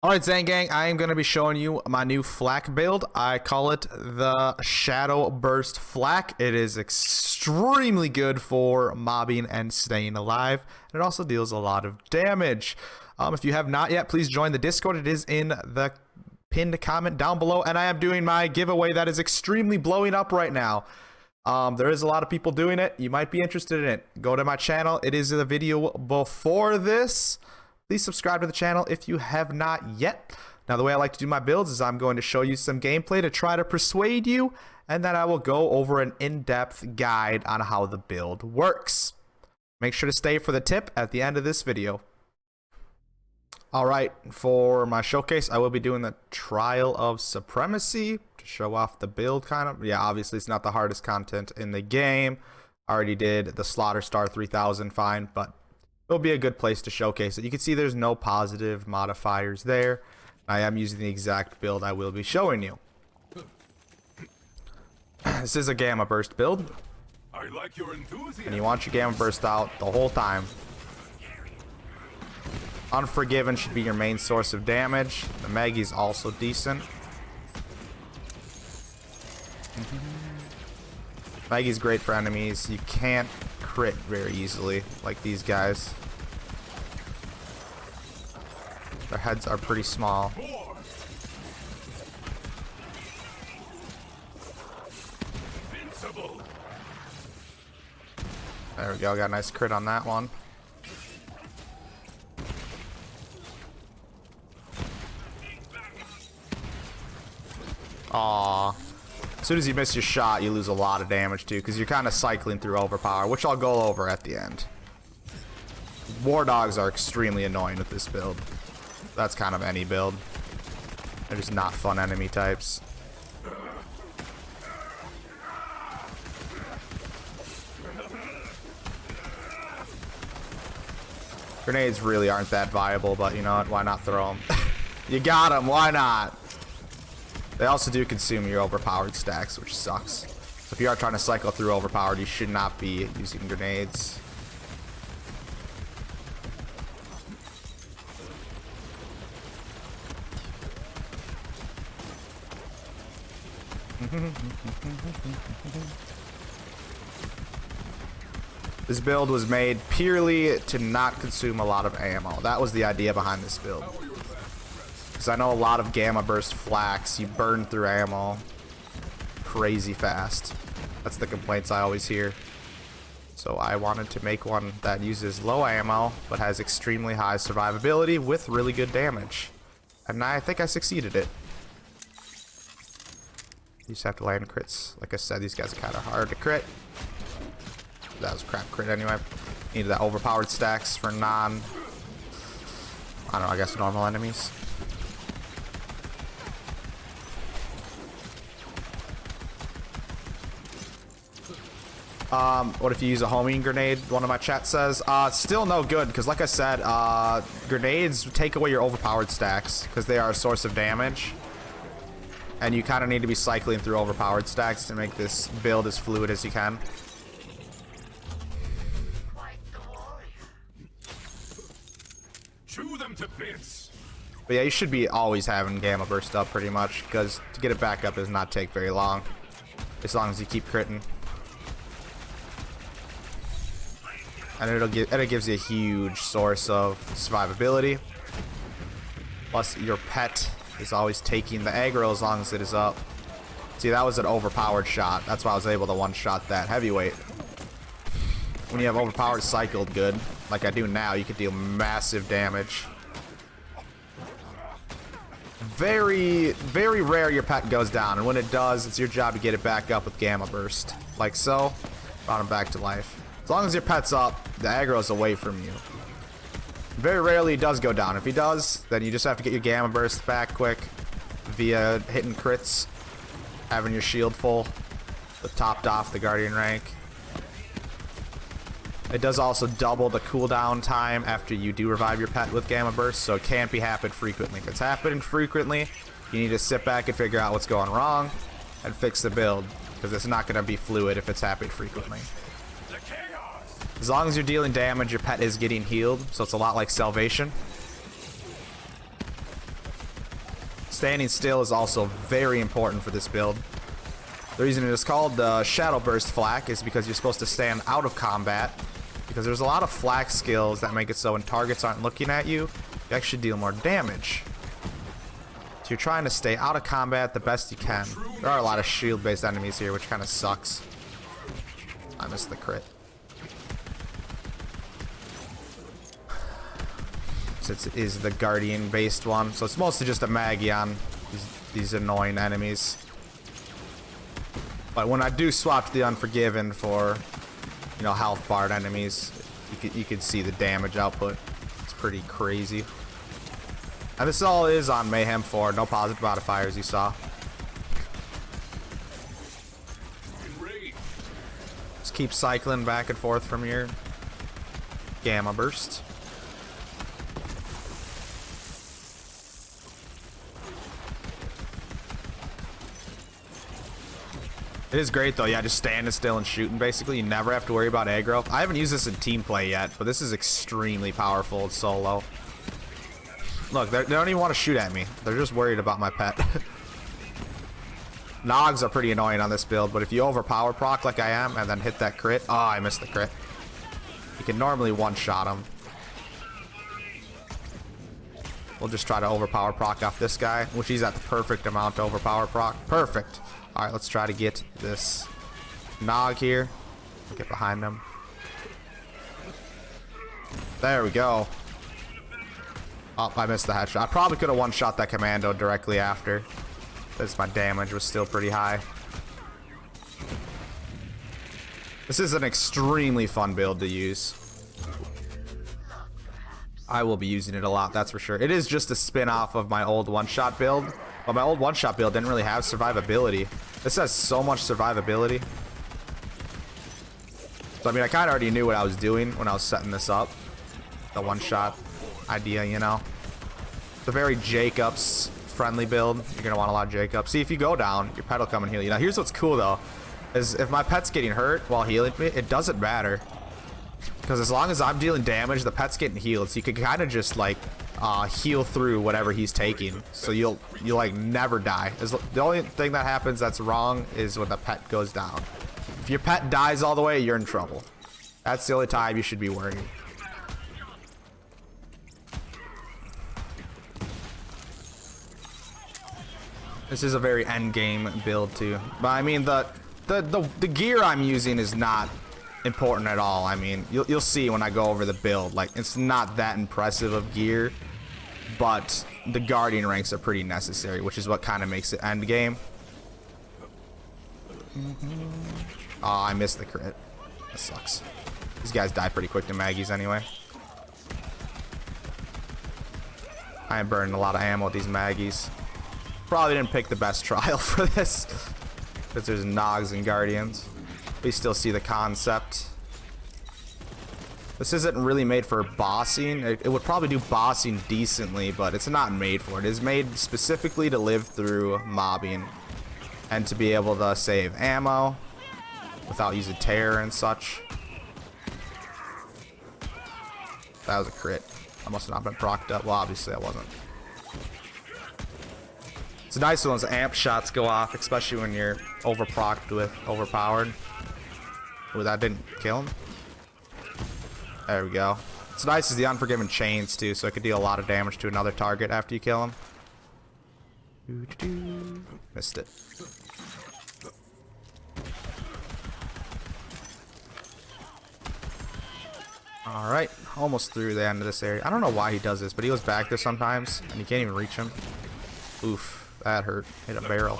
Alright, Zang Gang, I am going to be showing you my new flak build. I call it the Shadow Burst Flak. It is extremely good for mobbing and staying alive. It also deals a lot of damage. If you have not yet, please join the Discord. It is in the pinned comment down below. And I am doing my giveaway that is extremely blowing up right now. There is a lot of people doing it. You might be interested in it. Go to my channel. It is in the video before this. Please subscribe to the channel if you have not yet. Now, the way I like to do my builds is I'm going to show you some gameplay to try to persuade you, and then I will go over an in-depth guide on how the build works. Make sure to stay for the tip at the end of this video. Alright, for my showcase, I will be doing the Trial of Supremacy to show off the build, kind of. Yeah, obviously it's not the hardest content in the game. I already did the Slaughter Star 3000 fine, but it'll be a good place to showcase it. You can see there's no positive modifiers there. I am using the exact build I will be showing you. This is a Gamma Burst build. I like your enthusiasm. And you want your Gamma Burst out the whole time. Unforgiven should be your main source of damage. The Maggie's also decent. Maggie's great for enemies. You can't crit very easily like these guys. Their heads are pretty small. There we go, got a nice crit on that one. Aww. As soon as you miss your shot, you lose a lot of damage too, because you're kind of cycling through overpower, which I'll go over at the end. War dogs are extremely annoying with this build. That's kind of any build. They're just not fun enemy types. Grenades really aren't that viable, but you know what? Why not throw them? You got them. Why not? They also do consume your overpowered stacks, which sucks. So if you are trying to cycle through overpowered, you should not be using grenades. This build was made purely to not consume a lot of ammo. That was the idea behind this build. Because I know a lot of Gamma Burst flaks, you burn through ammo crazy fast. That's the complaints I always hear. So I wanted to make one that uses low ammo, but has extremely high survivability with really good damage. And I think I succeeded it. You just have to land crits. Like I said, these guys are kind of hard to crit. That was a crap crit anyway. Needed that overpowered stacks for I don't know, I guess normal enemies. What if you use a homing grenade? One of my chat says. Still no good, because like I said, grenades take away your overpowered stacks, because they are a source of damage. And you kind of need to be cycling through overpowered stacks to make this build as fluid as you can. Chew them to bits. But yeah, you should be always having Gamma Burst up pretty much, because to get it back up does not take very long. As long as you keep critting. And it gives you a huge source of survivability. Plus, your pet is always taking the aggro as long as it is up. See, that was an overpowered shot. That's why I was able to one-shot that heavyweight. When you have overpowered cycled good, like I do now, you can deal massive damage. Very, very rare your pet goes down, and when it does, it's your job to get it back up with Gamma Burst. Like so, brought him back to life. As long as your pet's up, the aggro is away from you. Very rarely he does go down. If he does, then you just have to get your Gamma Burst back quick via hitting crits, having your shield full, the topped off the Guardian rank. It does also double the cooldown time after you do revive your pet with Gamma Burst, so it can't be happening frequently. If it's happening frequently, you need to sit back and figure out what's going wrong and fix the build, because it's not going to be fluid if it's happening frequently. As long as you're dealing damage, your pet is getting healed, so it's a lot like Salvation. Standing still is also very important for this build. The reason it is called the Shadow Burst Flak is because you're supposed to stand out of combat, because there's a lot of flak skills that make it so when targets aren't looking at you, you actually deal more damage. So you're trying to stay out of combat the best you can. There are a lot of shield-based enemies here, which kind of sucks. I missed the crit. Since it is the Guardian-based one, so it's mostly just a Maggie on these annoying enemies. But when I do swap to the Unforgiven for, you know, health barred enemies, you can see the damage output. It's pretty crazy. And this all is on Mayhem 4, no positive modifiers, you saw. Just keep cycling back and forth from your Gamma Burst. It is great though, yeah, just standing still and shooting basically. You never have to worry about aggro. I haven't used this in team play yet, but this is extremely powerful in solo. Look, they don't even want to shoot at me. They're just worried about my pet. Nogs are pretty annoying on this build, but if you overpower proc like I am and then hit that crit, oh, I missed the crit. You can normally one-shot them. We'll just try to overpower proc off this guy, which he's at the perfect amount to overpower proc. Perfect. All right, let's try to get this Nog here. Get behind him. There we go. Oh, I missed the headshot. I probably could have one-shot that commando directly after. Because my damage was still pretty high. This is an extremely fun build to use. I will be using it a lot, that's for sure. It is just a spin-off of my old one-shot build. But my old one-shot build didn't really have survivability. This has so much survivability. So, I mean, I kind of already knew what I was doing when I was setting this up. The one-shot idea, you know. It's a very Jacobs friendly build. You're going to want a lot of Jacobs. See, if you go down, your pet will come and heal you. Now, here's what's cool, though. Is if my pet's getting hurt while healing me, it doesn't matter. Because as long as I'm dealing damage, the pet's getting healed. So you can kind of just, like, heal through whatever he's taking. So you'll like, never die. The only thing that happens that's wrong is when the pet goes down. If your pet dies all the way, you're in trouble. That's the only time you should be worried. This is a very endgame build too. But I mean, the gear I'm using is not important at all. I mean, you'll see when I go over the build. Like, it's not that impressive of gear, but the Guardian ranks are pretty necessary, which is what kind of makes it endgame. Oh, I missed the crit. That sucks. These guys die pretty quick to Maggies anyway. I am burning a lot of ammo with these Maggies. Probably didn't pick the best trial for this, because there's Nogs and Guardians. We still see the concept. This isn't really made for bossing. It would probably do bossing decently, but it's not made for it. It is made specifically to live through mobbing and to be able to save ammo without using terror and such. That was a crit. I must have not been procced up. Well, obviously I wasn't. It's nice when those amp shots go off, especially when you're overprocced with overpowered. Ooh, that didn't kill him. There we go. It's nice as the Unforgiven chains too, so it could deal a lot of damage to another target after you kill him. Missed it. Alright, almost through the end of this area. I don't know why he does this, but he goes back there sometimes, and you can't even reach him. Oof, that hurt. Hit a barrel.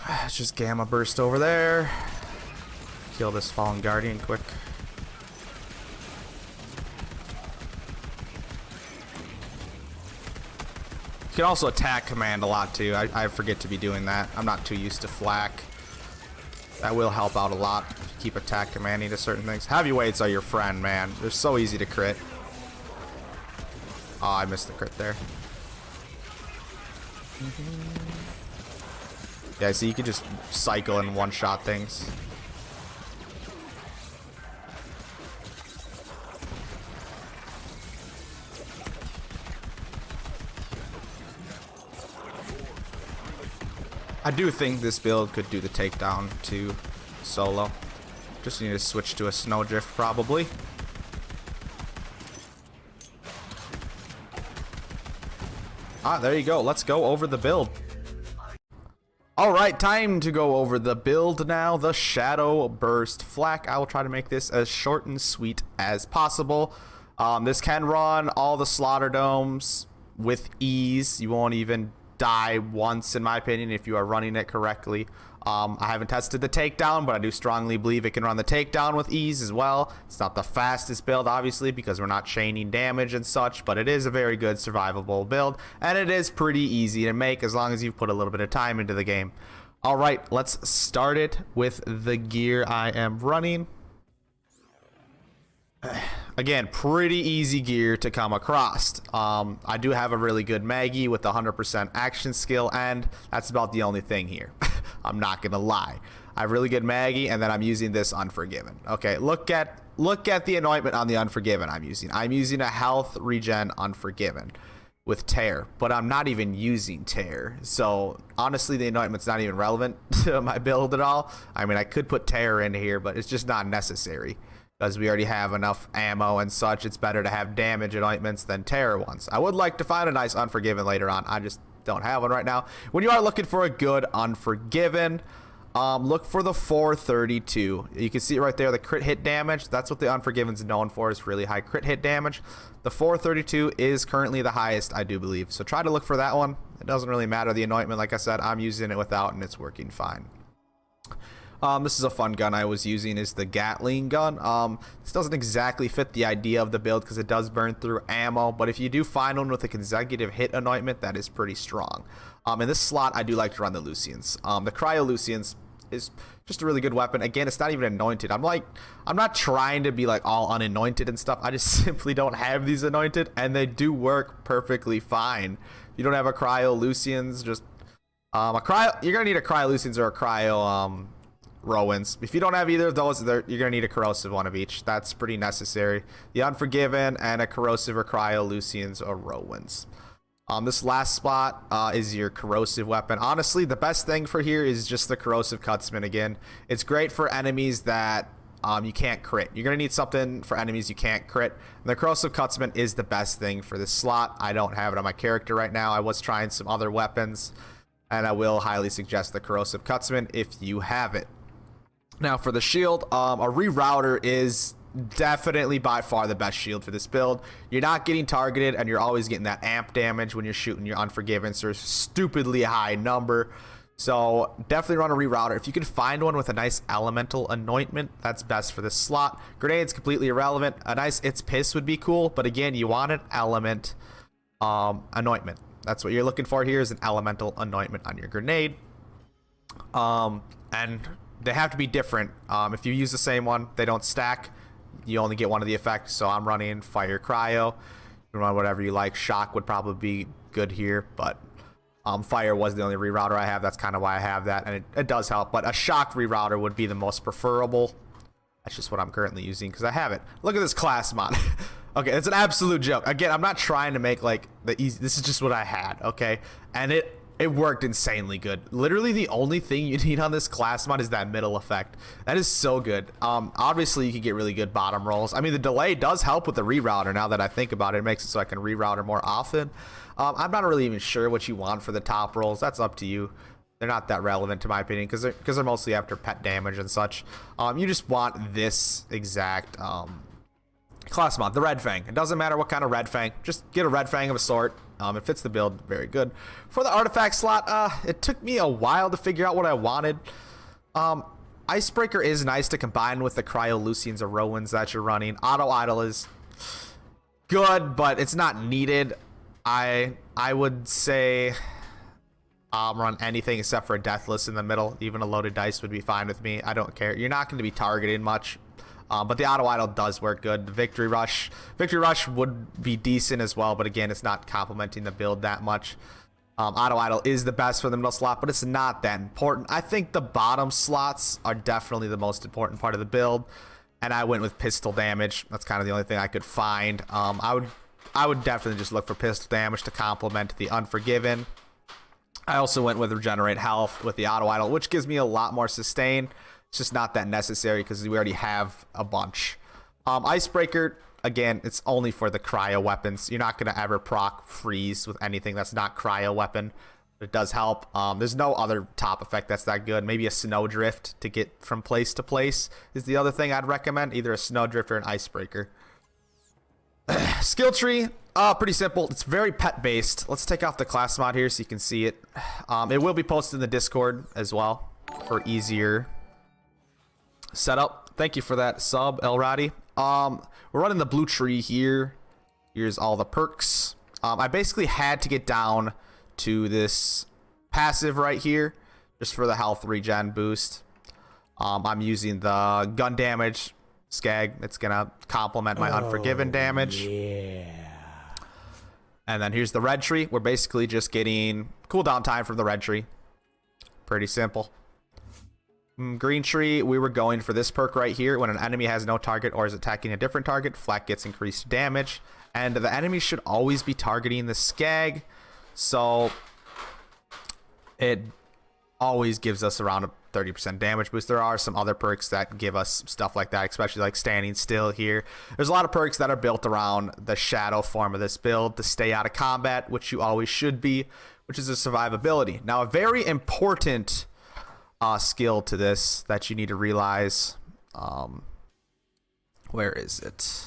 Let's just Gamma Burst over there. Kill this Fallen Guardian quick. You can also attack command a lot too. I forget to be doing that. I'm not too used to flak. That will help out a lot. Keep attack commanding to certain things. Heavyweights are your friend, man. They're so easy to crit. Oh, I missed the crit there. Yeah, so you can just cycle and one-shot things. I do think this build could do the takedown to solo. Just need to switch to a snowdrift probably. There you go. Let's go over the build. Alright, time to go over the build now. The Shadow Burst Flak. I will try to make this as short and sweet as possible. This can run all the slaughter domes with ease. You won't even die once, in my opinion, if you are running it correctly. I haven't tested the takedown, but I do strongly believe it can run the takedown with ease as well. It's not the fastest build, obviously, because we're not chaining damage and such, but it is a very good survivable build, and it is pretty easy to make as long as you put a little bit of time into the game. All right, let's start it with the gear I am running. Again, pretty easy gear to come across. I do have a really good Maggie with 100% action skill, and that's about the only thing here. I'm not gonna lie. I have really good Maggie, and then I'm using this Unforgiven. Okay, look at the anointment on the Unforgiven I'm using. I'm using a health regen Unforgiven with Tear, but I'm not even using Tear. So honestly, the anointment's not even relevant to my build at all. I mean, I could put Tear in here, but it's just not necessary, because we already have enough ammo and such. It's better to have damage anointments than Terror ones. I would like to find a nice Unforgiven later on. I just don't have one right now. When you are looking for a good Unforgiven, look for the 432. You can see it right there, the crit hit damage. That's what the Unforgiven's known for, is really high crit hit damage. The 432 is currently the highest, I do believe. So try to look for that one. It doesn't really matter. The anointment, like I said, I'm using it without, and it's working fine. This is a fun gun I was using, is the Gatling gun. This doesn't exactly fit the idea of the build because it does burn through ammo, but if you do find one with a consecutive hit anointment, that is pretty strong. In this slot, I do like to run the Lucians. The Cryo Lucians is just a really good weapon. Again, it's not even anointed. I'm not trying to be like all unanointed and stuff. I just simply don't have these anointed, and they do work perfectly fine. If you don't have a Cryo Lucians, just you're gonna need a Cryo Lucians or a Cryo Rowans. If you don't have either of those, you're gonna need a corrosive one of each. That's pretty necessary. The Unforgiven and a corrosive or Cryo Lucians or Rowans. This last spot is your corrosive weapon. Honestly, the best thing for here is just the corrosive cutsman again. It's great for enemies that you can't crit. You're gonna need something for enemies you can't crit. And the corrosive cutsman is the best thing for this slot. I don't have it on my character right now. I was trying some other weapons, and I will highly suggest the corrosive cutsman if you have it. Now for the shield, a rerouter is definitely by far the best shield for this build. You're not getting targeted, and you're always getting that amp damage when you're shooting your Unforgiven, so it's a stupidly high number. So definitely run a rerouter. If you can find one with a nice elemental anointment, that's best for this slot. Grenades completely irrelevant. A nice It's Piss would be cool, but again, you want an element anointment. That's what you're looking for here, is an elemental anointment on your grenade. And they have to be different. If you use the same one, they don't stack. You only get one of the effects. So I'm running Fire Cryo. You can run whatever you like. Shock would probably be good here, but Fire was the only rerouter I have. That's kind of why I have that, and it does help. But a Shock rerouter would be the most preferable. That's just what I'm currently using because I have it. Look at this class mod. Okay, it's an absolute joke. Again, I'm not trying to make like the easy. This is just what I had. Okay, and it worked insanely good. Literally the only thing you need on this class mod is that middle effect. That is so good. Obviously you can get really good bottom rolls. I mean, the delay does help with the rerouter. Now that I think about it, it makes it so I can rerouter more often. I'm not really even sure what you want for the top rolls. That's up to you. They're not that relevant to my opinion because they're mostly after pet damage and such. You just want this exact class mod, the Red Fang. It doesn't matter what kind of Red Fang. Just get a Red Fang of a sort. It fits the build very good. For the artifact slot, it took me a while to figure out what I wanted. Icebreaker is nice to combine with the Cryo Lucians or Rowans that you're running. Auto Idol is good, but it's not needed. I would say run anything except for a Deathless in the middle. Even a loaded dice would be fine with me. I don't care. You're not going to be targeted much. But the Auto Idol does work good. The Victory Rush would be decent as well, but again, it's not complementing the build that much. Auto Idol is the best for the middle slot, but it's not that important. I think the bottom slots are definitely the most important part of the build, and I went with pistol damage. That's kind of the only thing I could find. I would definitely just look for pistol damage to complement the Unforgiven. I also went with regenerate health with the auto idle, which gives me a lot more sustain. It's just not that necessary because we already have a bunch. Icebreaker, again, it's only for the cryo weapons. You're not going to ever proc freeze with anything that's not cryo weapon. It does help. There's no other top effect that's that good. Maybe a snowdrift to get from place to place is the other thing I'd recommend. Either a snowdrift or an icebreaker. Skill tree, pretty simple. It's very pet based. Let's take off the class mod here so you can see it. It will be posted in the Discord as well for easier setup. Thank you for that sub, El Radi. We're running the blue tree here. Here's all the perks. I basically had to get down to this passive right here just for the health regen boost. I'm using the gun damage skag. It's gonna complement my unforgiven damage. Yeah. And then here's the red tree. We're basically just getting cooldown time from the red tree. Pretty simple. Green tree, we were going for this perk right here. When an enemy has no target or is attacking a different target, Fl4k gets increased damage. And the enemy should always be targeting the skag. So it always gives us around a 30% damage boost. There are some other perks that give us stuff like that, especially like standing still here. There's a lot of perks that are built around the shadow form of this build to stay out of combat, which you always should be, which is a survivability. Now, a very important skill to this that you need to realize, where is it?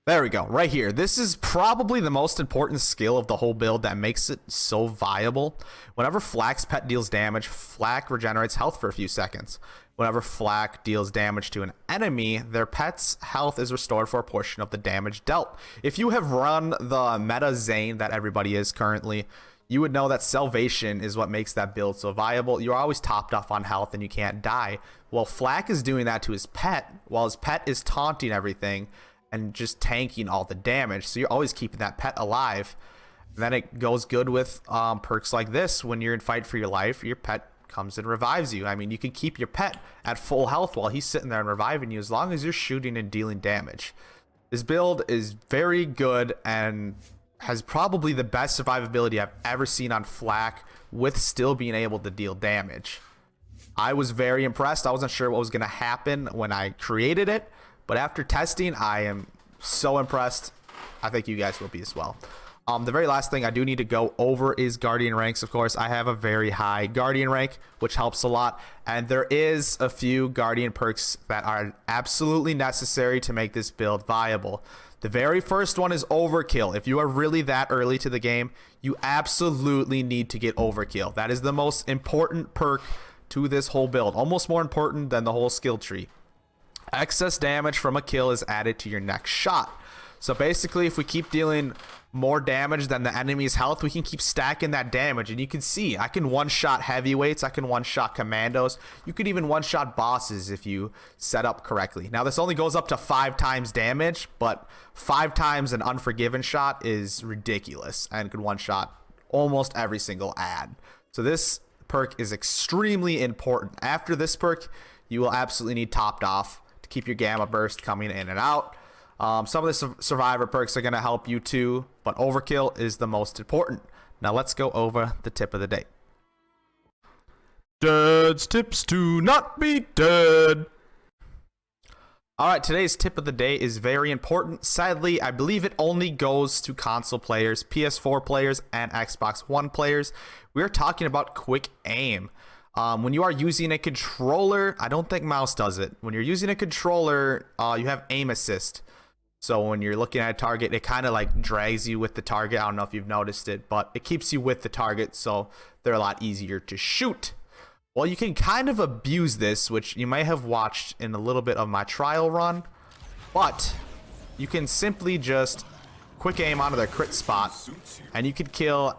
There we go, right here. This is probably the most important skill of the whole build that makes it so viable. Whenever Fl4k's pet deals damage, Fl4k regenerates health for a few seconds. Whenever Fl4k deals damage to an enemy, their pet's health is restored for a portion of the damage dealt. If you have run the meta Zane that everybody is currently, you would know that salvation is what makes that build so viable. You're always topped off on health and you can't die. Well, Fl4k is doing that to his pet while his pet is taunting everything and just tanking all the damage. So you're always keeping that pet alive. And then it goes good with perks like this. When you're in fight for your life, your pet comes and revives you. I mean, you can keep your pet at full health while he's sitting there and reviving you as long as you're shooting and dealing damage. This build is very good and has probably the best survivability I've ever seen on Fl4k with still being able to deal damage. I was very impressed. I wasn't sure what was going to happen when I created it, but after testing, I am so impressed. I think you guys will be as well. The very last thing I do need to go over is Guardian ranks. Of course, I have a very high Guardian rank, which helps a lot. And there is a few Guardian perks that are absolutely necessary to make this build viable. The very first one is Overkill. If you are really that early to the game, you absolutely need to get Overkill. That is the most important perk to this whole build. Almost more important than the whole skill tree. Excess damage from a kill is added to your next shot. So basically, if we keep dealing more damage than the enemy's health, we can keep stacking that damage. And you can see, I can one-shot heavyweights, I can one-shot commandos. You could even one-shot bosses if you set up correctly. Now, this only goes up to 5 times damage, but 5 times an unforgiven shot is ridiculous and could one-shot almost every single ad. So this perk is extremely important. After this perk, you will absolutely need topped off to keep your gamma burst coming in and out. Some of the survivor perks are going to help you too, but Overkill is the most important. Now let's go over the tip of the day. Dad's tips to not be dead. Alright, today's tip of the day is very important. Sadly, I believe it only goes to console players, PS4 players, and Xbox One players. We are talking about quick aim. When you are using a controller, I don't think mouse does it. When you're using a controller, you have aim assist. So when you're looking at a target, it kind of like drags you with the target. I don't know if you've noticed it, but it keeps you with the target, so they're a lot easier to shoot. Well, you can kind of abuse this, which you may have watched in a little bit of my trial run, but you can simply just quick aim onto their crit spot, and you can kill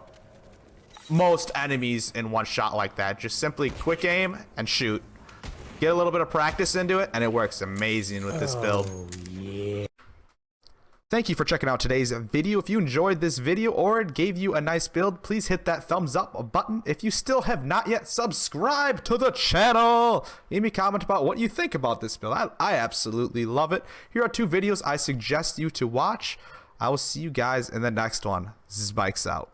most enemies in one shot like that. Just simply quick aim and shoot. Get a little bit of practice into it, and it works amazing with this build. Thank you for checking out today's video. If you enjoyed this video or it gave you a nice build, please hit that thumbs up button. If you still have not yet subscribed to the channel, leave me a comment about what you think about this build. I absolutely love it. Here are 2 videos I suggest you to watch. I will see you guys in the next one. Spikes out.